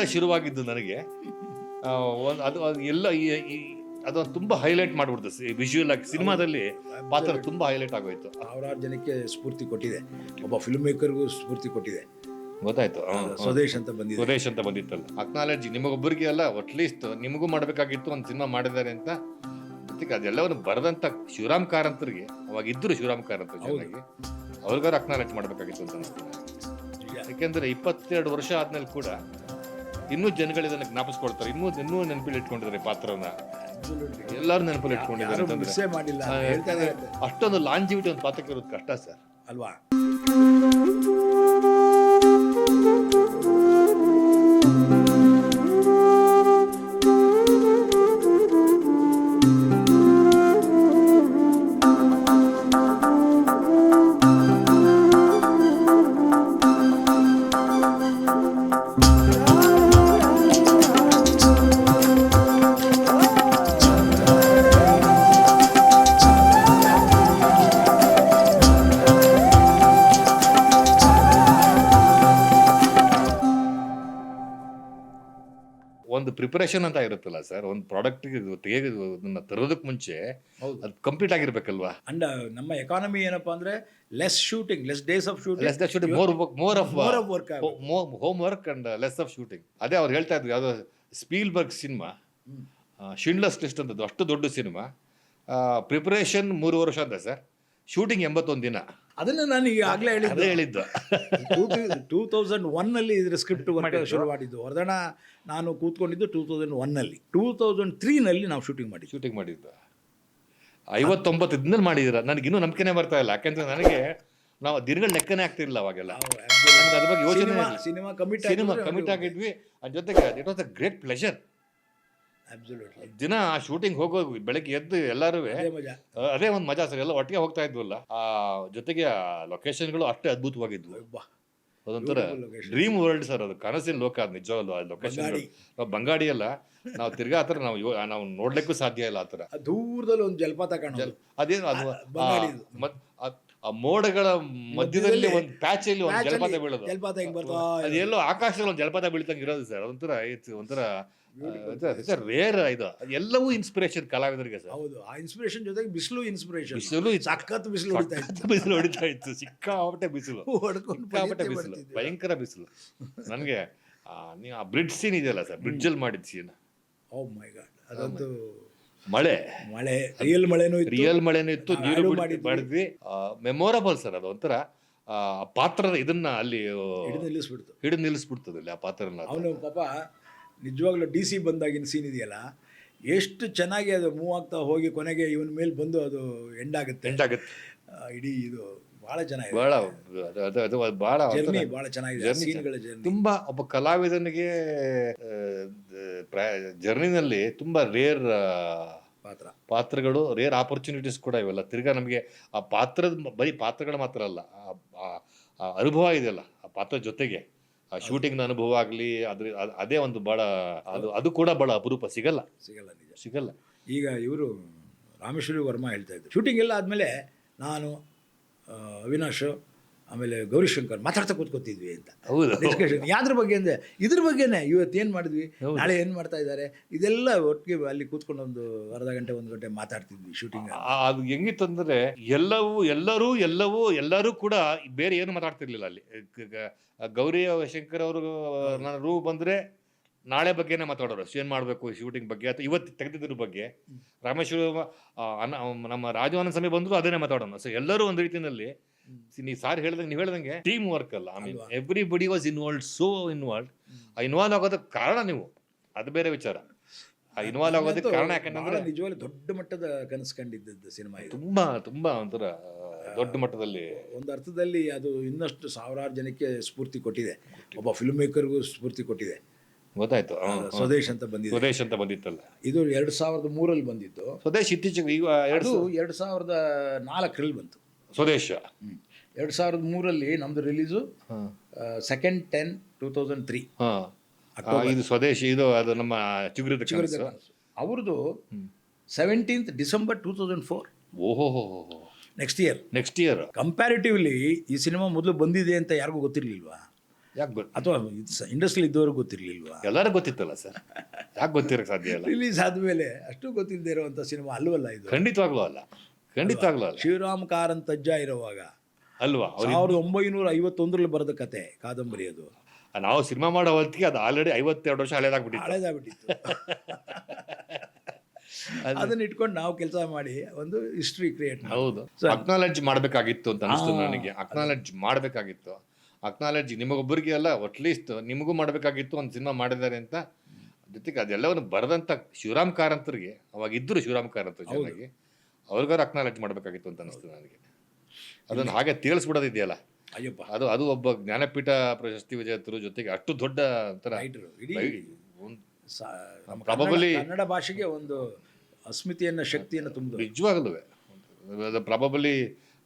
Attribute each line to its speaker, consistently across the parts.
Speaker 1: ಅಲ್ಲಿಂದ ಶುರುವಾಗಿದ್ದು ನನಗೆ ಅದು ಎಲ್ಲ ಅದು ತುಂಬ ಹೈಲೈಟ್ ಮಾಡಿಬಿಡ್ತು ವಿಜುವಲ್ ಆಗಿ ಸಿನಿಮಾದಲ್ಲಿ ಪಾತ್ರ ತುಂಬ ಹೈಲೈಟ್ ಆಗೋಯ್ತು.
Speaker 2: ಸಾವಿರಾರು ಜನಕ್ಕೆ ಸ್ಫೂರ್ತಿ ಕೊಟ್ಟಿದೆ, ಒಬ್ಬ ಫಿಲ್ಮ್ ಮೇಕರ್ಗೂ ಸ್ಫೂರ್ತಿ ಕೊಟ್ಟಿದೆ.
Speaker 1: ಗೊತ್ತಾಯ್ತು.
Speaker 2: ಸ್ವದೇಶ್ ಅಂತ ಬಂದಿದೆ,
Speaker 1: ಸ್ವದೇಶ್ ಅಂತ ಬಂದಿತ್ತಲ್ಲ, ಅಕ್ನಾಲೆಡ್ಜ್ ನಿಮಗೊಬ್ಬರಿಗೆ ಅಲ್ಲ, ಅಟ್ಲೀಸ್ಟ್ ನಿಮಗೂ ಮಾಡಬೇಕಾಗಿತ್ತು ಒಂದು ಸಿನಿಮಾ ಮಾಡಿದ್ದಾರೆ ಅಂತ. ಜೊತೆಗೆ ಅದೆಲ್ಲವನ್ನು ಬರೆದಂತ ಶಿವರಾಮ್ ಕಾರಂತರಿಗೆ, ಅವಾಗ ಇದ್ರು ಶಿವರಾಮ್ ಕಾರಂತ ಜೊತೆಗೆ, ಅವ್ರಿಗಾರು ಅಕ್ನಾಲೆಡ್ಜ್ ಮಾಡಬೇಕಾಗಿತ್ತು ಅಂತ ಅನಿಸ್ತೀನಿ. ಯಾಕೆಂದ್ರೆ 22 ವರ್ಷ ಆದ್ಮೇಲೆ ಕೂಡ ಇನ್ನೂ ಜನಗಳು ಇದನ್ನ ಜ್ಞಾಪಿಸ್ಕೊಳ್ತಾರೆ, ಇನ್ನೂ ನೆನಪಲ್ಲಿ ಇಟ್ಕೊಂಡಿದ್ದಾರೆ ಪಾತ್ರನ, ಎಲ್ಲರೂ ನೆನಪಲ್ಲಿ ಇಟ್ಕೊಂಡಿದ್ದಾರೆ ಅಂತಂದ್ರೆ ಅಷ್ಟೊಂದು ಲಾಂಜಿವಿಟಿ ಒಂದು ಪಾತ್ರಕ್ಕೆ ಇರೋದು ಕಷ್ಟ ಸರ್
Speaker 2: ಅಲ್ವಾ.
Speaker 1: ಒಂದು ಪ್ರಿಪರೇಷನ್ ಅಂತ ಇರುತ್ತಲ್ಲ ಸರ್, ಒಂದು ಪ್ರಾಡಕ್ಟ್ ತರೋದಕ್ಕೆ ಮುಂಚೆ ಅದು ಕಂಪ್ಲೀಟ್ ಆಗಿರ್ಬೇಕಲ್ವಾ.
Speaker 2: ಅಂಡ್ ನಮ್ಮ ಎಕಾನಮಿ ಏನಪ್ಪಾ ಅಂದ್ರೆ less shooting, less days of shooting,
Speaker 1: more of home work and less of shooting. ಅದೇ ಅವ್ರು ಹೇಳ್ತಾ ಇದ್ರು, ಯಾವ್ದೋ ಸ್ಪೀಲ್ಬರ್ಗ್ ಸಿನಿಮಾ ಶಿಂಡ್ಲರ್ಸ್ ಲಿಸ್ಟ್ ಅಂತದ್ದು, ಅಷ್ಟು ದೊಡ್ಡ ಸಿನಿಮಾ, ಪ್ರಿಪರೇಷನ್ 3 ವರ್ಷ ಅಂತ ಸರ್, ಶೂಟಿಂಗ್ 81 ದಿನ.
Speaker 2: ಅದನ್ನ ನಾನು ಈಗ ಆಗ್ಲೇ
Speaker 1: ಹೇಳಿದ್ದು
Speaker 2: 2001 ಇದ್ರ ಸ್ಕ್ರಿಪ್ಟ್ ವರ್ಕ್ ಶುರು ಮಾಡಿದ್ದು. ವರದಣ್ಣ ನಾನು ಕೂತ್ಕೊಂಡಿದ್ದು 2001 2003 ನಾವು ಶೂಟಿಂಗ್ ಮಾಡಿದ್ದು. 59 ದಿನದಲ್ಲಿ ಮಾಡಿದ್ದೀರ. ನನಗಿನ್ನೂ ನಂಬಿಕೆನೇ ಬರ್ತಾ ಇಲ್ಲ, ಯಾಕೆಂದ್ರೆ ನನಗೆ ನಾವು ದಿನಗಳ ಲೆಕ್ಕನೇ ಆಗ್ತಿರ್ಲಿಲ್ಲ ಅವಾಗೆಲ್ಲ. ಅದ್ರ ಬಗ್ಗೆ ಯೋಚನೆ, ಸಿನಿಮಾ
Speaker 1: ಕಮಿಟ್ ಆಗಿದ್ವಿ. ಅದ್ರ ಜೊತೆಗೆ it was a great pleasure. ದಿನ ಆ ಶೂಟಿಂಗ್ ಹೋಗೋ ಬೆಳಗ್ಗೆ ಎದ್ದು ಎಲ್ಲರೂ ಅದೇ ಒಂದು ಮಜಾ ಸರ್, ಎಲ್ಲ ಒಟ್ಟಿಗೆ ಹೋಗ್ತಾ ಇದ್ವಲ್ಲ. ಆ ಜೊತೆಗೆ ಲೊಕೇಶನ್ಗಳು ಅಷ್ಟೇ ಅದ್ಭುತವಾಗಿದ್ವು. ಅದೊಂಥರ ಡ್ರೀಮ್ ವರ್ಲ್ಡ್ ಸರ್, ಅದು ಕನಸಿನ ಲೋಕ. ಅದು ನಿಜವಲ್ಲ ಆ ಲೊಕೇಶನ್. ನಾವು ಬಂಗಾಡಿ ಅಲ್ಲ, ನಾವು ತಿರ್ಗಾ ಆತರ ನಾವು ನೋಡ್ಲಿಕ್ಕೂ ಸಾಧ್ಯ ಇಲ್ಲ. ಆತರ
Speaker 2: ದೂರದಲ್ಲಿ ಒಂದು ಜಲಪಾತ
Speaker 1: ಅದೇನು ಅದು ಆ ಮೋಡಗಳ ಮಧ್ಯದಲ್ಲಿ ಒಂದು ಪ್ಯಾಚ್ ಅಲ್ಲಿ ಒಂದು ಜಲಪಾತ ಬೀಳೋದು, ಅದೆಲ್ಲೋ ಆಕಾಶದಲ್ಲಿ ಒಂದು ಜಲಪಾತ ಬೀಳ್ತಂಗೆ ಇರೋದು ಸರ್. ಒಂಥರ ರೇರ್. ಇದು ಎಲ್ಲವೂ ಇನ್ಸ್ಪಿರೇಷನ್ ಕಲಾವಿದರಿಗೆ ಸರ್.
Speaker 2: ಹೌದು, ಆ ಇನ್ಸ್ಪಿರೇಷನ್ ಜೊತೆಗೆ ಬಿಸಿಲು ಸಖತ್ ಬಿಸಿಲು
Speaker 1: ಹೊಡಿತಾ ಇತ್ತು. ಸಿಕ್ಕಾಪಟ್ಟೆ ಬಿಸಿಲು, ಭಯಂಕರ ಬಿಸಿಲು. ನನಗೆ ನೀವು ಆ ಬ್ರಿಡ್ಜ್ ಸೀನ್ ಇದೆಯಲ್ಲ ಸರ್, ಬ್ರಿಡ್ಜ್ ಅಲ್ಲಿ ಮಾಡಿದ ಸೀನ್,
Speaker 2: ಓ ಮೈ ಗಾಡ್, ಅದಂತೂ
Speaker 1: ಮಳೆ
Speaker 2: ರಿಯಲ್ ಮಳೆನೂ
Speaker 1: ಇತ್ತು, ನೀರು ಮಾಡಿದ್ವಿ. Memorable sir. ಅದು ಒಂಥರ ಪಾತ್ರದ ಇದನ್ನ ಅಲ್ಲಿ ಹಿಡಿದು ನಿಲ್ಲಿಸ್ಬಿಡ್ತದೆ ಆ ಪಾತ್ರನ.
Speaker 2: ಅವನು ಪಾಪ ನಿಜವಾಗ್ಲೂ DC ಬಂದಾಗಿನ ಸೀನ್ ಇದೆಯಲ್ಲ, ಎಷ್ಟು ಚೆನ್ನಾಗಿ ಅದು ಮೂವ್ ಆಗ್ತಾ ಹೋಗಿ ಕೊನೆಗೆ ಇವನ ಮೇಲೆ ಬಂದು ಅದು ಎಂಡ್ ಆಗುತ್ತೆ. ಇಡೀ ಇದು ಬಹಳ ಚೆನ್ನಾಗಿದೆ, ಬಹಳ ಚೆನ್ನಾಗಿದೆ.
Speaker 1: ತುಂಬಾ ಒಬ್ಬ ಕಲಾವಿದನಿಗೆ ಜರ್ನಿನಲ್ಲಿ ತುಂಬಾ ರೇರ್ ಪಾತ್ರಗಳು, ರೇರ್ ಆಪರ್ಚುನಿಟೀಸ್ ಕೂಡ ಇವೆಲ್ಲ. ತಿರ್ಗಾ ನಮಗೆ ಆ ಪಾತ್ರದ ಬರೀ ಪಾತ್ರಗಳು ಮಾತ್ರ ಅಲ್ಲ, ಆ ಅನುಭವ ಇದೆಯಲ್ಲ ಆ ಪಾತ್ರ ಜೊತೆಗೆ ಆ ಶೂಟಿಂಗ್ನ ಅನುಭವ ಆಗಲಿ, ಅದೇ ಒಂದು ಭಾಳ ಅದು ಕೂಡ ಭಾಳ ಅಪರೂಪ. ಸಿಗಲ್ಲ.
Speaker 2: ಈಗ ಇವರು ರಾಮೇಶ್ವರಿ ವರ್ಮಾ ಹೇಳ್ತಾ ಇದ್ರು, ಶೂಟಿಂಗ್ ಎಲ್ಲ ಆದಮೇಲೆ ನಾನು ಅವಿನಾಶ್ ಆಮೇಲೆ ಗೌರಿಶಂಕರ್ ಮಾತಾಡ್ತಾ ಕೂತ್ಕೊತಿದ್ವಿ ಅಂತ.
Speaker 1: ಹೌದು,
Speaker 2: ಡಿಸ್ಕಷನ್ ಯಾವ್ದ್ರ ಬಗ್ಗೆ ಅಂದರೆ ಇದ್ರ ಬಗ್ಗೆನೇ. ಇವತ್ತು ಏನು ಮಾಡಿದ್ವಿ, ನಾಳೆ ಏನು ಮಾಡ್ತಾ ಇದ್ದಾರೆ, ಇದೆಲ್ಲ ಒಟ್ಟಿಗೆ ಅಲ್ಲಿ ಕೂತ್ಕೊಂಡು ಒಂದು ಅರ್ಧ ಗಂಟೆ 1 ಗಂಟೆ ಮಾತಾಡ್ತಿದ್ವಿ ಶೂಟಿಂಗ್.
Speaker 1: ಅದು ಹೆಂಗಿತ್ತು ಅಂದರೆ ಎಲ್ಲರೂ ಕೂಡ ಬೇರೆ ಏನು ಮಾತಾಡ್ತಿರ್ಲಿಲ್ಲ ಅಲ್ಲಿ. ಗೌರಿ ಶಂಕರ್ ಅವರು ನನ್ನ ರೂಮ್ ಬಂದರೆ ನಾಳೆ ಬಗ್ಗೆನೇ ಮಾತಾಡೋರು, ಏನು ಮಾಡಬೇಕು ಶೂಟಿಂಗ್ ಬಗ್ಗೆ ಅಥವಾ ಇವತ್ತು ತೆಗೆದಿದ್ರ ಬಗ್ಗೆ. ರಾಮೇಶ್ವರ ನಮ್ಮ ರಾಜು ಆನಂದ್ ಸಮಯ ಬಂದರೂ ಅದೇನೇ ಮಾತಾಡೋಣ. ಸೊ ಎಲ್ಲರೂ ಒಂದು ರೀತಿಯಲ್ಲಿ ನೀವು ಸಾರ್ ನೀವು ಹೇಳ್ದಂಗೆ ಟೀಮ್ ವರ್ಕ್ ಅಲ್ಲ. I mean everybody was involved, so involved. ಆ ಇನ್ವಾಲ್ವ್ ಆಗೋದಕ್ಕೆ ಕಾರಣ ನೀವು, ಅದು ಬೇರೆ ವಿಚಾರ. ಆ ಇನ್ವಾಲ್ವ್ ಆಗೋದಕ್ಕೆ ಕಾರಣ ಯಾಕಂದ್ರೆ
Speaker 2: ನಿಜವಾಗ್ಲೂ ದೊಡ್ಡ ಮಟ್ಟದ ಕನಸು ಕಂಡಿದ್ದು ಸಿನಿಮಾ.
Speaker 1: ತುಂಬಾ ಒಂಥರ ದೊಡ್ಡ ಮಟ್ಟದಲ್ಲಿ,
Speaker 2: ಒಂದು ಅರ್ಥದಲ್ಲಿ ಅದು ಇನ್ನಷ್ಟು ಸಾವಿರಾರು ಜನಕ್ಕೆ ಸ್ಫೂರ್ತಿ ಕೊಟ್ಟಿದೆ, ಒಬ್ಬ ಫಿಲ್ಮ್ ಮೇಕರ್ಗೂ ಸ್ಫೂರ್ತಿ ಕೊಟ್ಟಿದೆ.
Speaker 1: ಗೊತ್ತಾಯ್ತು.
Speaker 2: ಸ್ವದೇಶ್ ಅಂತ
Speaker 1: ಬಂದಿತ್ತಲ್ಲ,
Speaker 2: ಇದು 2003 ಬಂದಿತ್ತು.
Speaker 1: ಸ್ವದೇಶ್ ಇತ್ತೀಚೆಗೆ ಈಗ
Speaker 2: 2004 ಬಂತು ಸ್ವದೇಶ. 2003 ನಮ್ದು ರಿಲೀಸು 2nd 10/2003.
Speaker 1: ಇದು ಸ್ವದೇಶಿ, ಇದು ಅದು ನಮ್ಮ ಚಿಗುರಿದ ಕನಸು.
Speaker 2: ಅವ್ರದ್ದು 17th December 2004.
Speaker 1: ಓಹೋ,
Speaker 2: ನೆಕ್ಸ್ಟ್ ಇಯರ್.
Speaker 1: ಕಂಪ್ಯಾರಿಟಿವ್ಲಿ
Speaker 2: ಈ ಸಿನಿಮಾ ಮೊದಲು ಬಂದಿದೆ ಅಂತ ಯಾರಿಗೂ ಗೊತ್ತಿರಲಿಲ್ವಾ?
Speaker 1: ಯಾಕೆ ಗೊತ್ತು?
Speaker 2: ಅಥವಾ ಇಂಡಸ್ಟ್ರಿಯಲ್ಲಿ ಇದ್ದವ್ರಿಗೆ ಗೊತ್ತಿರಲಿಲ್ವಾ?
Speaker 1: ಎಲ್ಲರಿಗೂ ಗೊತ್ತಿತ್ತಲ್ಲ ಸರ್, ಯಾಕೆ ಗೊತ್ತಿರಕ್ಕೆ ಸಾಧ್ಯ ಇಲ್ಲ?
Speaker 2: ರಿಲೀಸ್ ಆದಮೇಲೆ ಅಷ್ಟು ಗೊತ್ತಿಲ್ಲದೆ ಇರುವಂಥ ಸಿನಿಮಾ ಅಲ್ವಲ್ಲ ಇದು.
Speaker 1: ಖಂಡಿತವಾಗ್ಲೂ ಅಲ್ಲ, ಖಂಡಿತವಾಗ್ಲೂ ಅಲ್ಲ.
Speaker 2: ಶಿವರಾಮ್ ಕಾರಂತಜ್ಜ ಇರುವಾಗ
Speaker 1: ಅಲ್ವಾ?
Speaker 2: 1951ರಲ್ಲಿ ಬರೆದ ಕತೆ, ಕಾದಂಬರಿ ಅದು.
Speaker 1: ನಾವು ಸಿನಿಮಾ ಮಾಡೋ ಹೊತ್ತಿಗೆ ಅದು ಆಲ್ರೆಡಿ 52 ವರ್ಷ ಹಳೇದಾಗ್ಬಿಟ್ಟಿತ್ತು.
Speaker 2: ಹಳೇದಾಗ್ಬಿಟ್ಟಿತ್ತು. ಅದನ್ನ ಇಟ್ಕೊಂಡು ನಾವು ಕೆಲಸ ಮಾಡಿ ಒಂದು ಹಿಸ್ಟ್ರಿ ಕ್ರಿಯೇಟ್.
Speaker 1: ಹೌದು, ಅಕ್ನಾಲೆಡ್ಜ್ ಮಾಡಬೇಕಾಗಿತ್ತು ಅಂತ ಅನಿಸ್ತು ನನಗೆ. ಅಕ್ನಾಲೆಡ್ಜ್ ಮಾಡಬೇಕಾಗಿತ್ತು. ಅಕ್ನಾಲೆಡ್ಜ್ ನಿಮಗೊಬ್ಬರಿಗೆ ಅಲ್ಲ, ಅಟ್ಲೀಸ್ಟ್ ನಿಮಗೂ ಮಾಡಬೇಕಾಗಿತ್ತು ಒಂದು ಸಿನಿಮಾ ಮಾಡಿದ್ದಾರೆ ಅಂತ. ಜೊತೆಗೆ ಅದೆಲ್ಲವನ್ನು ಬರೆದಂಥ ಶಿವರಾಮ್ ಕಾರಂತರಿಗೆ, ಅವಾಗ ಇದ್ದರು ಶಿವರಾಮ್ ಕಾರಂತ ಜೊತೆಗೆ, ಅವ್ರಿಗಾರು ಅಕ್ನಾಲೆಡ್ಜ್ ಮಾಡಬೇಕಾಗಿತ್ತು ಅಂತ ಅನಿಸ್ತು ನನಗೆ. ಅದನ್ನು ಹಾಗೆ ತಿಳಿಸ್ಬಿಡೋದಿದೆಯಲ್ಲ,
Speaker 2: ಅಯ್ಯಪ್ಪ,
Speaker 1: ಅದು ಒಬ್ಬ ಜ್ಞಾನಪೀಠ ಪ್ರಶಸ್ತಿ ವಿಜೇತರು, ಜೊತೆಗೆ ಅಷ್ಟು ದೊಡ್ಡ ಒಂಥರ ಪ್ರಾಬಬಲಿ
Speaker 2: ಕನ್ನಡ ಭಾಷೆಗೆ ಒಂದು ಅಸ್ಮಿತೆಯನ್ನು, ಶಕ್ತಿಯನ್ನು ತುಂಬ
Speaker 1: ನಿಜವಾಗಲೂ ಪ್ರಾಬಬಲಿ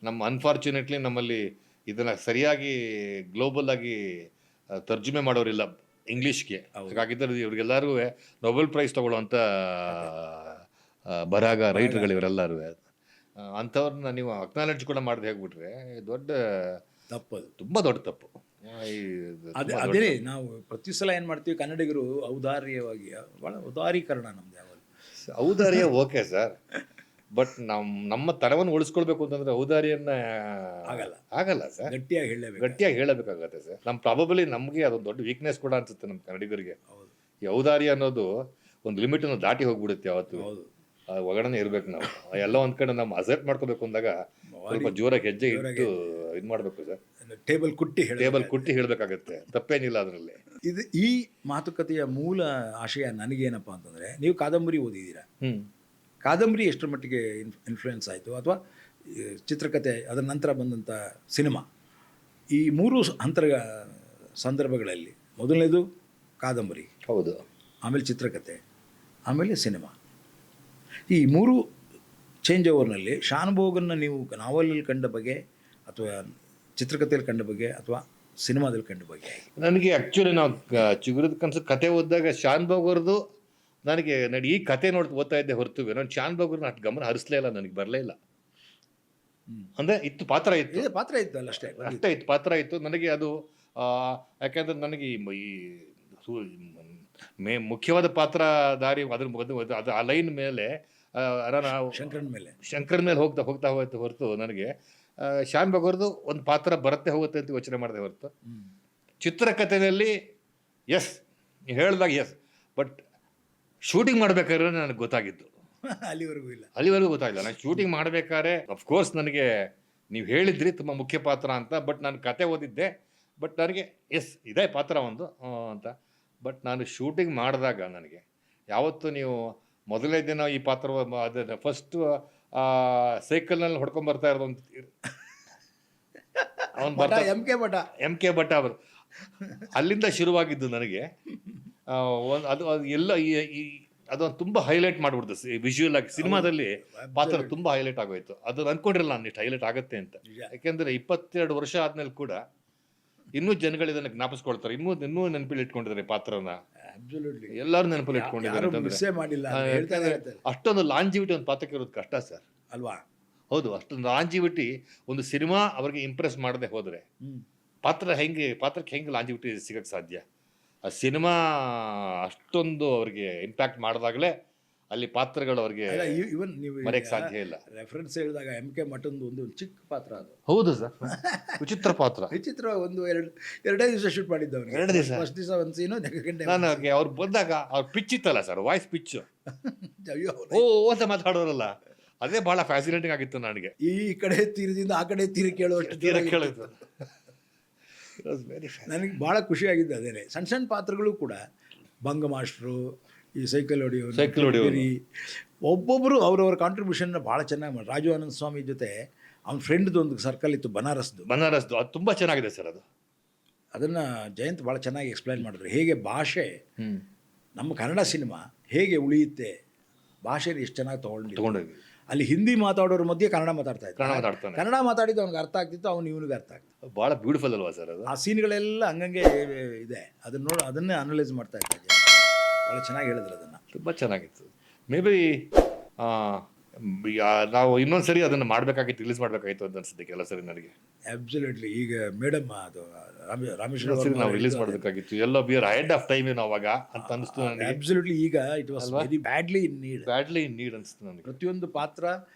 Speaker 1: ನಮ್ಮ ಅನ್ಫಾರ್ಚುನೇಟ್ಲಿ ನಮ್ಮಲ್ಲಿ ಇದನ್ನ ಸರಿಯಾಗಿ ಗ್ಲೋಬಲ್ ಆಗಿ ತರ್ಜುಮೆ ಮಾಡೋರಿಲ್ಲ ಇಂಗ್ಲೀಷ್ಗೆ. ಹಾಗಾಗಿದ್ದರೆ ಇವ್ರಿಗೆಲ್ಲರೂ ನೊಬೆಲ್ ಪ್ರೈಸ್ ತಗೊಳ್ಳುವಂಥ ಬರಹ ರೈಟರ್ಗಳು ಇವರೆಲ್ಲರೂ. ಅಂಥವ್ರನ್ನ ನೀವು ಅಕ್ನಾಲೆಡ್ಜ್ ಕೂಡ ಮಾಡದೆ ಹೋಗ್ಬಿಟ್ರೆ ದೊಡ್ಡ
Speaker 2: ತಪ್ಪದು,
Speaker 1: ತುಂಬ ದೊಡ್ಡ ತಪ್ಪು.
Speaker 2: ಅದೇ ನಾವು ಪ್ರತಿ ಸಲ ಏನು ಮಾಡ್ತೀವಿ, ಕನ್ನಡಿಗರು ಔದಾರ್ಯವಾಗಿ, ಭಾಳ ಔದಾರೀಕರಣ ನಮ್ದು. ಯಾವಾಗ
Speaker 1: ಔದಾರ್ಯ ಓಕೆ ಸರ್, ಬಟ್ ನಮ್ಮ ತನವನ್ನು ಉಳಿಸ್ಕೊಳ್ಬೇಕು ಅಂತಂದ್ರೆ ಔದಾರ್ಯನ್ನ ಆಗಲ್ಲ ಸರ್. ಗಟ್ಟಿಯಾಗಿ ಹೇಳಬೇಕಾಗತ್ತೆ ಸರ್. ನಮ್ಮ ಪ್ರಾಬಬಲಿ ನಮಗೆ ಅದೊಂದು ದೊಡ್ಡ ವೀಕ್ನೆಸ್ ಕೂಡ ಅನ್ಸುತ್ತೆ ನಮ್ಮ ಕನ್ನಡಿಗರಿಗೆ. ಈ ಔದಾರ್ಯ ಅನ್ನೋದು ಒಂದು ಲಿಮಿಟನ್ನು ದಾಟಿ ಹೋಗ್ಬಿಡುತ್ತೆ. ಯಾವತ್ತು ಒಗಡನೆ ಇರ್ಬೇಕು ನಾವು. ಎಲ್ಲ ಒಂದ್ ಕಡೆ ನಾವು ಅಸೆಪ್ಟ್ ಮಾಡ್ಕೋಬೇಕು ಅಂದಾಗ ಸ್ವಲ್ಪ ಜೋರಾಗಿ ಹೆಜ್ಜೆ ಇಟ್ಟು ಇದು ಮಾಡ್ಬೇಕು ಸರ್.
Speaker 2: ಟೇಬಲ್
Speaker 1: ಕುಟ್ಟಿ ಹೇಳ್ಬೇಕಾಗತ್ತೆ, ತಪ್ಪೇನಿಲ್ಲ ಅದರಲ್ಲಿ.
Speaker 2: ಇದು ಈ ಮಾತುಕತೆಯ ಮೂಲ ಆಶಯ ನನಗೇನಪ್ಪ ಅಂತಂದ್ರೆ, ನೀವು ಕಾದಂಬರಿ ಓದಿದ್ದೀರಾ. ಕಾದಂಬರಿ ಎಷ್ಟರ ಮಟ್ಟಿಗೆ ಇನ್ಫ್ಲೂಯೆನ್ಸ್ ಆಯಿತು, ಅಥವಾ ಚಿತ್ರಕಥೆ ಅದರ ನಂತರ ಬಂದಂಥ ಸಿನಿಮಾ, ಈ ಮೂರು ಸಂದರ್ಭಗಳಲ್ಲಿ ಮೊದಲನೇದು ಕಾದಂಬರಿ,
Speaker 1: ಹೌದು,
Speaker 2: ಆಮೇಲೆ ಚಿತ್ರಕಥೆ, ಆಮೇಲೆ ಸಿನಿಮಾ. ಈ ಮೂರು ಚೇಂಜ್ ಓವರ್ನಲ್ಲಿ ಶಾನುಭೋಗನ್ನ ನೀವು ನಾವಲಲ್ಲಿ ಕಂಡ ಬಗೆ, ಅಥವಾ ಚಿತ್ರಕಥೆಯಲ್ಲಿ ಕಂಡ ಬಗೆ, ಅಥವಾ ಸಿನಿಮಾದಲ್ಲಿ ಕಂಡ ಬಗೆ?
Speaker 1: ನನಗೆ ಆ್ಯಕ್ಚುಲಿ ನಾವು ಚಿಗುರದ ಕನಸು ಕತೆ ಓದಿದಾಗ ಶಾನುಭೋಗ್ ಅವ್ರದ್ದು ನನಗೆ ಈ ಕತೆ ಓದ್ತಾ ಇದ್ದೆ ಹೊರತು ನಾನು ಶಾನುಭೋಗ್ರನ್ನ ಅಷ್ಟು ಗಮನ ಹರಿಸಲೇ ಇಲ್ಲ, ನನಗೆ ಬರಲೇ ಇಲ್ಲ. ಅಂದರೆ ಇತ್ತು, ಪಾತ್ರ ಇತ್ತು
Speaker 2: ಅಲ್ಲ, ಅಷ್ಟೇ
Speaker 1: ಇತ್ತು, ಪಾತ್ರ ಇತ್ತು ನನಗೆ. ಅದು ಯಾಕೆಂದ್ರೆ ನನಗೆ ಮುಖ್ಯವಾದ ಪಾತ್ರ ದಾರಿ ಅದು ಆ ಲೈನ್ ಮೇಲೆ ನಾವು ಶಂಕರನ ಮೇಲೆ ಹೋಗ್ತಾ ಹೋಯ್ತು ಹೊರತು ನನಗೆ ಶಾನುಭೋಗ್ ಅವ್ರದ್ದು ಒಂದು ಪಾತ್ರ ಬರುತ್ತೆ ಹೋಗುತ್ತೆ ಅಂತ ಯೋಚನೆ ಮಾಡಿದೆ ಹೊರತು. ಚಿತ್ರಕಥೆಯಲ್ಲಿ ಎಸ್ ಹೇಳಿದಾಗ ಎಸ್, ಬಟ್ ಶೂಟಿಂಗ್ ಮಾಡ್ಬೇಕಾದ್ರೆ ನನಗೆ ಗೊತ್ತಾಗಿದ್ದು ಅಲ್ಲಿವರೆಗೂ ಗೊತ್ತಾಗಿಲ್ಲ. ನಾನು ಶೂಟಿಂಗ್ ಮಾಡ್ಬೇಕಾದ್ರೆ ಅಫ್ಕೋರ್ಸ್ ನನಗೆ ನೀವು ಹೇಳಿದ್ರಿ ತುಂಬ ಮುಖ್ಯ ಪಾತ್ರ ಅಂತ, ಬಟ್ ನಾನು ಕತೆ ಓದಿದ್ದೆ, ಬಟ್ ನನಗೆ ಎಸ್ ಇದೇ ಪಾತ್ರ ಒಂದು ಅಂತ. ಬಟ್ ನಾನು ಶೂಟಿಂಗ್ ಮಾಡಿದಾಗ ನನಗೆ ಯಾವತ್ತು ನೀವು ಮೊದಲನೇ ದಿನ ಈ ಪಾತ್ರ ಅದನ್ನು ಫಸ್ಟ್ ಸೈಕಲ್ನಲ್ಲಿ ಹೊಡ್ಕೊಂಬರ್ತಾ ಇರೋದು ಎಂ ಕೆ ಭಟ್ಟ ಅವರು, ಅಲ್ಲಿಂದ ಶುರುವಾಗಿದ್ದು ನನಗೆ. ಅದು ಎಲ್ಲ ಅದೊಂದು ತುಂಬ ಹೈಲೈಟ್ ಮಾಡಿಬಿಡ್ತು ವಿಜುವಲ್ ಆಗಿ. ಸಿನಿಮಾದಲ್ಲಿ ಪಾತ್ರ ತುಂಬ ಹೈಲೈಟ್ ಆಗೋಯ್ತು. ಅದು ಅನ್ಕೊಂಡಿರಲ್ಲ ನಾನು ಇಷ್ಟು ಹೈಲೈಟ್ ಆಗುತ್ತೆ ಅಂತ. ಯಾಕೆಂದರೆ 22 ವರ್ಷ ಆದ್ಮೇಲೆ ಕೂಡ ಇನ್ನೂ ಜನಗಳು ಇದನ್ನು ಜ್ಞಾಪಿಸ್ಕೊಳ್ತಾರೆ, ಇನ್ನೂ ನೆನಪಲ್ಲಿ ಇಟ್ಕೊಂಡಿದ್ದಾರೆ ಪಾತ್ರನ. ಎಲ್ಲರೂ ನೆನಪಲ್ಲಿ ಇಟ್ಕೊಂಡಿದ್ದಾರೆ. ಅಷ್ಟೊಂದು ಲಾಂಜಿವಿಟಿ ಒಂದು ಪಾತ್ರಕ್ಕೆ ಇರೋದು ಕಷ್ಟ ಸರ್,
Speaker 2: ಅಲ್ವಾ?
Speaker 1: ಹೌದು, ಅಷ್ಟೊಂದು ಲಾಂಜಿವಿಟಿ ಒಂದು ಸಿನಿಮಾ ಅವ್ರಿಗೆ ಇಂಪ್ರೆಸ್ ಮಾಡದೆ ಹೋದರೆ ಪಾತ್ರಕ್ಕೆ ಹೆಂಗೆ ಲಾಂಜಿವಿಟಿ ಸಿಗಕ್ಕೆ ಸಾಧ್ಯ? ಆ ಸಿನಿಮಾ ಅಷ್ಟೊಂದು ಅವ್ರಿಗೆ ಇಂಪ್ಯಾಕ್ಟ್ ಮಾಡಿದಾಗಲೇ ಅಲ್ಲಿ ಪಾತ್ರಗಳು ಅವ್ರಿಗೆ ಮರೆಯಕ್ಕೆ ಸಾಧ್ಯ ಇಲ್ಲ.
Speaker 2: ರೆಫರೆನ್ಸ್ ಹೇಳಿದಾಗ ಎಂ ಕೆ ಮಠಂದು ಒಂದು ಚಿಕ್ಕ ಪಾತ್ರ ಅದು.
Speaker 1: ಹೌದು ಸರ್, ವಿಚಿತ್ರ ಪಾತ್ರ.
Speaker 2: ಒಂದು ಎರಡೇ ದಿವಸ ಶೂಟ್ ಮಾಡಿದ್ದು ಅವ್ರು. 2 ದಿವಸ, ಫಸ್ಟ್ ದಿವಸ ಒಂದು ಸೀನು,
Speaker 1: ನನಗೆ ಅವ್ರು ಬಂದಾಗ ಅವ್ರ ಪಿಚ್ ಇತ್ತಲ್ಲ ಸರ್, ವಾಯ್ಸ್ ಪಿಚ್, ಓ ಅಂತ ಮಾತಾಡೋರಲ್ಲ, ಅದೇ ಬಹಳ ಫ್ಯಾಸಿನೇಟಿಂಗ್ ಆಗಿತ್ತು ನನಗೆ.
Speaker 2: ಈ ಕಡೆ ತೀರದಿಂದ ಆ ಕಡೆ ತೀರ ಕೇಳೋಷ್ಟು ನನಗೆ ಭಾಳ ಖುಷಿಯಾಗಿದ್ದು ಅದೇನೆ. ಸಣ್ಣ ಸಣ್ಣ ಪಾತ್ರಗಳು ಕೂಡ, ಬಂಗ ಮಾಸ್ಟ್ರು, ಈ ಸೈಕಲ್ ಹೊಡೆಯೋರು, ಒಬ್ಬೊಬ್ಬರು ಅವ್ರವ್ರ ಕಾಂಟ್ರಿಬ್ಯೂಷನ್ ಭಾಳ ಚೆನ್ನಾಗಿ ಮಾಡಿ. ರಾಜು ಆನಂದ ಸ್ವಾಮಿ ಜೊತೆ ಅವ್ನ ಫ್ರೆಂಡ್ದು ಒಂದು ಸರ್ಕಲ್ ಇತ್ತು, ಬನಾರಸ್ದು. ಅದು ತುಂಬ ಚೆನ್ನಾಗಿದೆ ಸರ್. ಅದನ್ನು ಜಯಂತ್ ಭಾಳ ಚೆನ್ನಾಗಿ ಎಕ್ಸ್ಪ್ಲೈನ್ ಮಾಡಿದ್ರು. ಹೇಗೆ ಭಾಷೆ, ನಮ್ಮ ಕನ್ನಡ ಸಿನಿಮಾ ಹೇಗೆ ಉಳಿಯುತ್ತೆ, ಭಾಷೆಯಲ್ಲಿ ಎಷ್ಟು ಚೆನ್ನಾಗಿ ತೊಗೊಂಡಿದ್ವಿ. ಅಲ್ಲಿ ಹಿಂದಿ ಮಾತಾಡೋರ ಮಧ್ಯೆ ಕನ್ನಡ ಮಾತಾಡ್ತಾ ಇತ್ತು, ಕನ್ನಡ ಮಾತಾಡಿದ್ದು ಅವ್ನಿಗೆ ಅರ್ಥ ಆಗ್ತಿತ್ತು, ಅವ್ನು ಇವನಿಗೆ ಅರ್ಥ ಆಗ್ತಿತ್ತು.
Speaker 1: ಭಾಳ ಬ್ಯೂಟಿಫುಲ್ ಅಲ್ವಾ ಸರ್ ಅದು?
Speaker 2: ಆ ಸೀನ್ಗಳೆಲ್ಲ ಹಂಗಂಗೆ ಇದೆ. ಅದನ್ನೇ ಅನಲೈಸ್ ಮಾಡ್ತಾ ಇದ್ದಾರೆ, ಭಾಳ ಚೆನ್ನಾಗಿ ಹೇಳಿದ್ರು ಅದನ್ನು.
Speaker 1: ತುಂಬ ಚೆನ್ನಾಗಿತ್ತು. ಮೇ ಬಿ ನಾವು ಇನ್ನೊಂದ್ಸರಿ ಅದನ್ನು ಮಾಡಬೇಕಾಗಿತ್ತು, ರಿಲೀಸ್ ಮಾಡಬೇಕಾಗಿತ್ತು ಅಂತ ಅನ್ಸುತ್ತೆ ಕೆಲವು ಸರಿ ನನಗೆ.
Speaker 2: ಅಬ್ಸಲ್ಯೂಟ್ಲಿ. ಈಗ ಮೇಡಮ್ ಅದು ರಾಮೇಶ್ವರ
Speaker 1: ಇನ್ನೊಂದ್ಸರಿ ನಾವು ರಿಲೀಸ್ ಮಾಡಬೇಕಾಗಿತ್ತು, ಎಲ್ಲೋ we are ahead of time ಏನು ಅವಾಗ ಅಂತ ಅನಿಸ್ತು ನನಗೆ.
Speaker 2: ಅಬ್ಸಲ್ಯೂಟ್ಲಿ. ಈಗ it was very badly in need
Speaker 1: ಅನಿಸ್ತು ನನಗೆ.
Speaker 2: ಪ್ರತಿಯೊಂದು ಪಾತ್ರ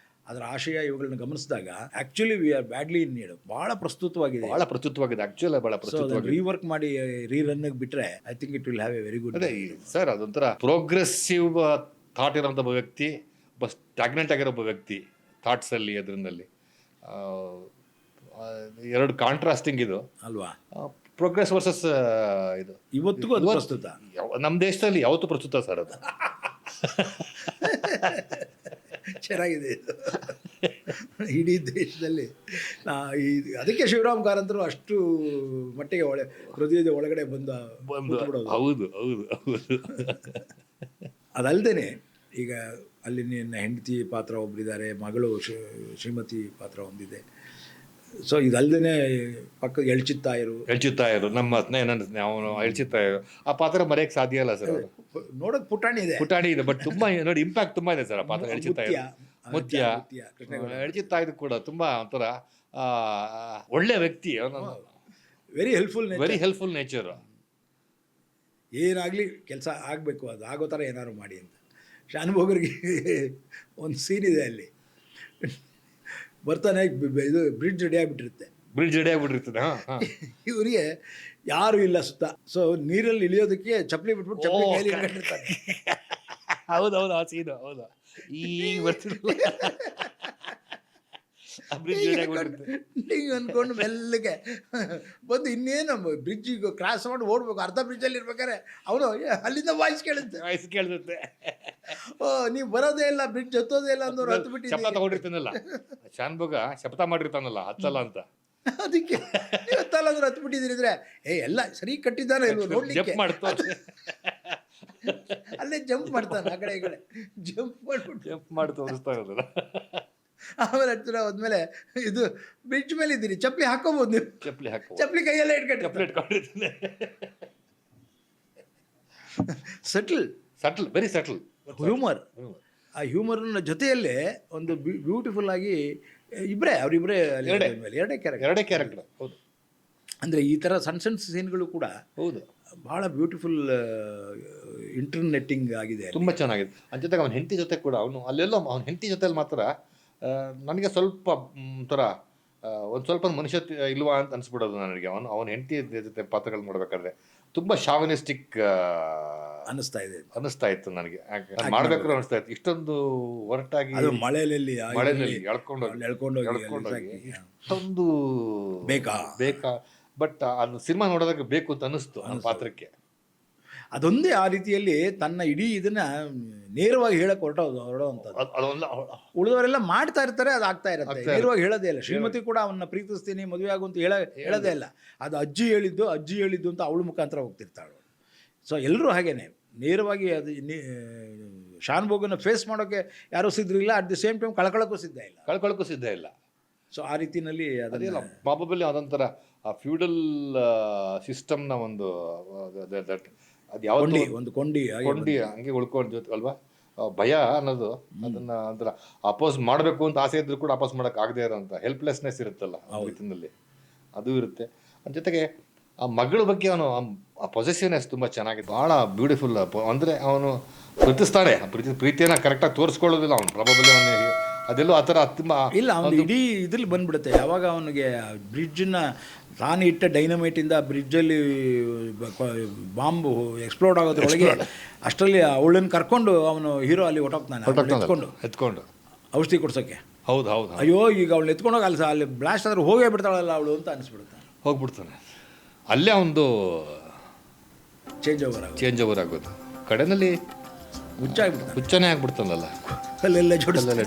Speaker 2: ಅದರ ಆಶಯ ಇವುಗಳನ್ನ ಗಮನಿಸಿದಾಗ actually we are badly in need. ಭಾಳ ಪ್ರಸ್ತುತವಾಗಿದೆ
Speaker 1: ಆಕ್ಚುಲಿ ಭಾಳ ಪ್ರಸ್ತುತವಾಗಿದೆ.
Speaker 2: ರೀವರ್ಕ್ ಮಾಡಿ ರೀರನ್ಗೆ ಬಿಟ್ರೆ I think it will have a very good.
Speaker 1: ಅದೇ ಸರ್, ಅದೊಂಥರ ಪ್ರೋಗ್ರೆಸಿವ್ ಥಾಟ್ ಇರೋಂಥ ಒಬ್ಬ ವ್ಯಕ್ತಿ, ಒಬ್ಬ ಸ್ಟಾಗ್ನೆಂಟ್ ಆಗಿರೋ ಒಬ್ಬ ವ್ಯಕ್ತಿ ಥಾಟ್ಸಲ್ಲಿ, ಅದರಲ್ಲಿ ಎರಡು ಕಾಂಟ್ರಾಸ್ಟಿಂಗ್ ಇದು
Speaker 2: ಅಲ್ವಾ.
Speaker 1: ಪ್ರೋಗ್ರೆಸ್ ವರ್ಸಸ್ ಇದು
Speaker 2: ಇವತ್ತಿಗೂ ಅದು ಪ್ರಸ್ತುತ.
Speaker 1: ನಮ್ಮ ದೇಶದಲ್ಲಿ ಯಾವತ್ತೂ ಪ್ರಸ್ತುತ ಸರ್ ಅದು.
Speaker 2: ಚೆನ್ನಾಗಿದೆ ಇದು. ಇಡೀ ದೇಶದಲ್ಲಿ ಅದಕ್ಕೆ ಶಿವರಾಮ್ ಕಾರಂತರು ಅಷ್ಟು ಮಟ್ಟಿಗೆ ಹೃದಯದ ಒಳಗಡೆ ಬಂದು.
Speaker 1: ಹೌದು ಹೌದು ಹೌದು.
Speaker 2: ಅದಲ್ಲದೆ ಈಗ ಅಲ್ಲಿ ನಿನ್ನ ಹೆಂಡತಿ ಪಾತ್ರ ಒಬ್ಬರಿದ್ದಾರೆ, ಮಗಳು ಶ್ರೀಮತಿ ಪಾತ್ರ ಒಂದಿದೆ. ಸೊ ಇದಲ್ಲದೆ ಪಕ್ಕ ಎಳ್ಚಿತ್ತಾಯರು
Speaker 1: ನಮ್ಮ ಅವನು ಎಳ್ಚಿತ್ತಾಯರು ಆ ಪಾತ್ರ ಮರೆಯಕ್ಕೆ ಸಾಧ್ಯ ಇಲ್ಲ ಸರ್.
Speaker 2: ನೋಡೋಕೆ ಪುಟಾಣಿ ಇದೆ,
Speaker 1: ಬಟ್ ತುಂಬಾ ನೋಡಿ ಇಂಪ್ಯಾಕ್ಟ್ ತುಂಬಾ ಇದೆ ಸರ್ ಆ ಪಾತ್ರ. ಮುತ್ಯ ಎಳ್ಚಿತ್ತಾಯರು ಕೂಡ ತುಂಬಾ ಒಂಥರ ಒಳ್ಳೆ ವ್ಯಕ್ತಿ,
Speaker 2: ವೆರಿ
Speaker 1: ಹೆಲ್ಪ್ಫುಲ್ ನೇಚರ್.
Speaker 2: ಏನಾಗಲಿ ಕೆಲಸ ಆಗಬೇಕು, ಅದು ಆಗೋ ಥರ ಏನಾದ್ರು ಮಾಡಿ ಅಂತ. ಶಾನುಭೋಗರಿಗೆ ಒಂದು ಸೀನ್ ಇದೆ, ಅಲ್ಲಿ ಬರ್ತಾನೆ, ಇದು ಬ್ರಿಡ್ಜ್ ರೆಡಿ ಆಗಿಬಿಟ್ಟಿರುತ್ತೆ. ಇವರಿಗೆ ಯಾರು ಇಲ್ಲ ಸುತ್ತ. ಸೊ ನೀರಲ್ಲಿ ಇಳಿಯೋದಕ್ಕೆ ಚಪ್ಪಲಿ ಬಿಟ್ಬಿಟ್ಟು ಚಪ್ಪಲಿ ಕೈಲಿ ಇಟ್ಕೊಂಡಿರ್ತಾರೆ.
Speaker 1: ಹೌದೌದು, ಆ ಸೀನು ಹೌದು. ಈಗ ಬರ್ತಿರಲ್ಲ
Speaker 2: ಅನ್ಕೊಂಡು ಮೆಲ್ಲಗೆ ಬಂದು ಇನ್ನೇನು ಬ್ರಿಡ್ಜಿಗೆ ಕ್ರಾಸ್ ಮಾಡಿ ಓಡ್ಬೇಕು. ಅರ್ಧ ಬ್ರಿಡ್ಜಲ್ಲಿ ಇರ್ಬೇಕಾರೆ ಅವನು ಅಲ್ಲಿಂದ ವಾಯ್ಸ್ ಕೇಳುತ್ತೆ. ಓ, ನೀವು ಬರೋದೇ ಇಲ್ಲ, ಬ್ರಿಡ್ಜ್ ಹತ್ತೋದೇ ಇಲ್ಲ ಅಂದವ್ರು ಹತ್ತು ಬಿಟ್ಟು
Speaker 1: ಶಪಥ ತಗೊಂಡಿರ್ತಾನಲ್ಲ ಶಾನ್ಭೋಗ, ಶಪಥ ಮಾಡಿರ್ತಾನಲ್ಲ ಹತ್ತಲ್ಲ ಅಂತ.
Speaker 2: ಅದಕ್ಕೆ ಹತ್ತಲ್ಲ ಅಂದ್ರೆ ಹತ್ತು ಬಿಟ್ಟಿದ್ದೀರಿ ಇದ್ರೆ ಎಲ್ಲ ಸರಿ ಕಟ್ಟಿದ್ದಾನೆ ನೋಡ್ಲಿಕ್ಕೆ ಅಲ್ಲೇ ಜಂಪ್ ಮಾಡ್ತಾನೆ, ಆ ಕಡೆ ಈ ಕಡೆ ಜಂಪ್ ಮಾಡಿ
Speaker 1: ತೋರಿಸ್ತಾ ಇರೋದಲ್ಲ.
Speaker 2: ಆಮೇಲೆ ಹತ್ತಿರ ಹೋದ್ಮೇಲೆ ಇದು ಬ್ರಿಡ್ಜ್ ಮೇಲೆ ಇದ್ದೀರಿ, ಚಪ್ಪಲಿ ಹಾಕೋಬಹುದು ನೀವು, ಚಪ್ಪಲಿ ಕೈಯಲ್ಲೇ ಇಟ್ಕೊಂಡಿರ್ತಾನೆ. Subtle very subtle humour. ಆ ಹ್ಯೂಮರ್ನ ಜೊತೆಯಲ್ಲೇ ಒಂದು ಬ್ಯೂಟಿಫುಲ್ ಆಗಿ ಅವರಿಬ್ಬರೇ ಎರಡೇ ಕ್ಯಾರೆಕ್ಟರ್.
Speaker 1: ಹೌದು.
Speaker 2: ಅಂದರೆ ಈ ಥರ ಸಣ್ಣ ಸೀನ್ಗಳು ಕೂಡ
Speaker 1: ಹೌದು
Speaker 2: ಭಾಳ ಬ್ಯೂಟಿಫುಲ್ ಇಂಟರ್ನೆಟ್ಟಿಂಗ್ ಆಗಿದೆ,
Speaker 1: ತುಂಬ ಚೆನ್ನಾಗಿದೆ. ಅದ್ರ ಜೊತೆಗೆ ಅವನ ಹೆಂಡತಿ ಜೊತೆ ಕೂಡ ಅಲ್ಲೆಲ್ಲೋ ಅವನ ಹೆಂಡತಿ ಜೊತೆಲಿ ಮಾತ್ರ ನನಗೆ ಸ್ವಲ್ಪ ಒಂಥರ ಒಂದು ಸ್ವಲ್ಪ ಮನುಷ್ಯ ಇಲ್ವಾ ಅಂತ ಅನಿಸ್ಬಿಡೋದು ನನಗೆ. ಅವನ ಹೆಂಡತಿ ಜೊತೆ ಪಾತ್ರಗಳು ನೋಡ್ಬೇಕಾದ್ರೆ ತುಂಬ ಶಾವಿನಿಸ್ಟಿಕ್ ಅನ್ನಿಸ್ತಾ ಇತ್ತು ನನಗೆ. ಮಾಡ್ಬೇಕು ಅನಿಸ್ತಾ ಇತ್ತು. ಇಷ್ಟೊಂದು ಹೊರಟಾಗಿ ಮಳೆಯಲ್ಲಿ ಎಳ್ಕೊಂಡು ಇಷ್ಟೊಂದು ಬೇಕಾ ಬಟ್ ಅದು ಸಿನಿಮಾ ನೋಡೋದಕ್ಕೆ ಬೇಕು ಅಂತ ಅನ್ನಿಸ್ತು ಆ ಪಾತ್ರಕ್ಕೆ.
Speaker 2: ಅದೊಂದೇ ಆ ರೀತಿಯಲ್ಲಿ ತನ್ನ ಇಡೀ ಇದನ್ನ ನೇರವಾಗಿ ಹೇಳಕ್ ಹೊರಟೋವಂಥದ್ದು. ಉಳಿದವರೆಲ್ಲ ಮಾಡ್ತಾ ಇರ್ತಾರೆ, ಅದು ಆಗ್ತಾ ಇರುತ್ತೆ, ನೇರವಾಗಿ ಹೇಳೋದೇ ಇಲ್ಲ. ಶ್ರೀಮತಿ ಕೂಡ ಅವನ್ನ ಪ್ರೀತಿಸ್ತೀನಿ, ಮದುವೆ ಆಗು ಅಂತ ಹೇಳೋದೇ ಇಲ್ಲ. ಅದು ಅಜ್ಜಿ ಹೇಳಿದ್ದು ಅಂತ ಅವಳ ಮುಖಾಂತರ ಹೋಗ್ತಿರ್ತಾಳು. ಸೊ ಎಲ್ಲರೂ ಹಾಗೇನೆ ನೇರವಾಗಿ ಅದು ಶಾನ್ಭೋಗನ ಫೇಸ್ ಮಾಡೋಕ್ಕೆ ಯಾರೂ ಸಿದ್ರಿಲ್ಲ, ಅಟ್ ದಿ ಸೇಮ್ ಟೈಮ್ ಕಳ್ಕೊಳ್ಳೋಕ್ಕೂ ಸಿದ್ಧ ಇಲ್ಲ. ಸೊ ಆ ರೀತಿಯಲ್ಲಿ
Speaker 1: ಅದೆಲ್ಲ ಪ್ರಾಬಬಲಿ ಅದೊಂಥರ ಆ ಫ್ಯೂಡಲ್ ಸಿಸ್ಟಮ್ನ ಒಂದು ಅದು ಯಾವ
Speaker 2: ಒಂದು ಕೊಂಡಿ
Speaker 1: ಹಂಗೆ ಉಳ್ಕೊಂಡು ಅಲ್ವಾ. ಭಯ ಅನ್ನೋದು ಅದನ್ನ ಒಂಥರ ಅಪೋಸ್ ಮಾಡಬೇಕು ಅಂತ ಆಸೆ ಇದ್ರೂ ಕೂಡ ಅಪೋಸ್ ಮಾಡೋಕೆ ಆಗದೆ ಇರೋಂಥ ಹೆಲ್ಪ್ಲೆಸ್ನೆಸ್ ಇರುತ್ತಲ್ಲ ಆ ರೀತಿಯಲ್ಲಿ, ಅದು ಇರುತ್ತೆ. ಅದ್ರ ಜೊತೆಗೆ ಆ ಮಗಳ ಬಗ್ಗೆ ಅವನು ಆ ಪೊಸೆಸಿವ್ನೆಸ್ ತುಂಬ ಚೆನ್ನಾಗಿದೆ, ಭಾಳ ಬ್ಯೂಟಿಫುಲ್. ಅಂದರೆ ಅವನು ಪ್ರೀತಿಸ್ತಾನೆ, ಪ್ರೀತಿಯನ್ನು ಕರೆಕ್ಟಾಗಿ ತೋರಿಸ್ಕೊಳ್ಳೋದಿಲ್ಲ ಅವನು. ಪ್ರಾಬಬಲಿ ಅವನಿಗೆ ಅದೆಲ್ಲೋ ಆ ಥರ ತುಂಬ
Speaker 2: ಇಲ್ಲ, ಅವನು ಇಡೀ ಇದ್ರಲ್ಲಿ ಬಂದ್ಬಿಡುತ್ತೆ. ಯಾವಾಗ ಅವನಿಗೆ ಬ್ರಿಡ್ಜನ್ನ ತಾನು ಇಟ್ಟ ಡೈನಮೈಟಿಂದ ಬ್ರಿಡ್ಜಲ್ಲಿ ಬಾಂಬು ಎಕ್ಸ್ಪ್ಲೋಡ್ ಆಗೋದ್ರೊಳಗೆ ಅಷ್ಟರಲ್ಲಿ ಅವಳನ್ನು ಕರ್ಕೊಂಡು ಅವನು ಹೀರೋ ಅಲ್ಲಿ ಎತ್ಕೊಂಡು ಔಷಧಿ ಕೊಡ್ಸೋಕ್ಕೆ.
Speaker 1: ಹೌದು.
Speaker 2: ಅಯ್ಯೋ, ಈಗ ಅವಳು ಎತ್ಕೊಂಡೋಗಿ ಅಲ್ಲಿ ಬ್ಲಾಸ್ಟ್ ಆದ್ರೆ ಹೋಗೇ ಬಿಡ್ತಾಳಲ್ಲ ಅವಳು ಅಂತ
Speaker 1: ಹೋಗ್ಬಿಡ್ತಾನೆ. ಅಲ್ಲೇ ಒಂದು ಚೇಂಜ್ ಓವರ್ ಆಗೋದು. ಕಡೆನಲ್ಲಿ ಹುಚ್ಚನೇ ಆಗ್ಬಿಡ್ತಾನಲ್ಲ,
Speaker 2: ಅಲ್ಲೆಲ್ಲ ಜೋಡಿಸ್ತಾರೆ.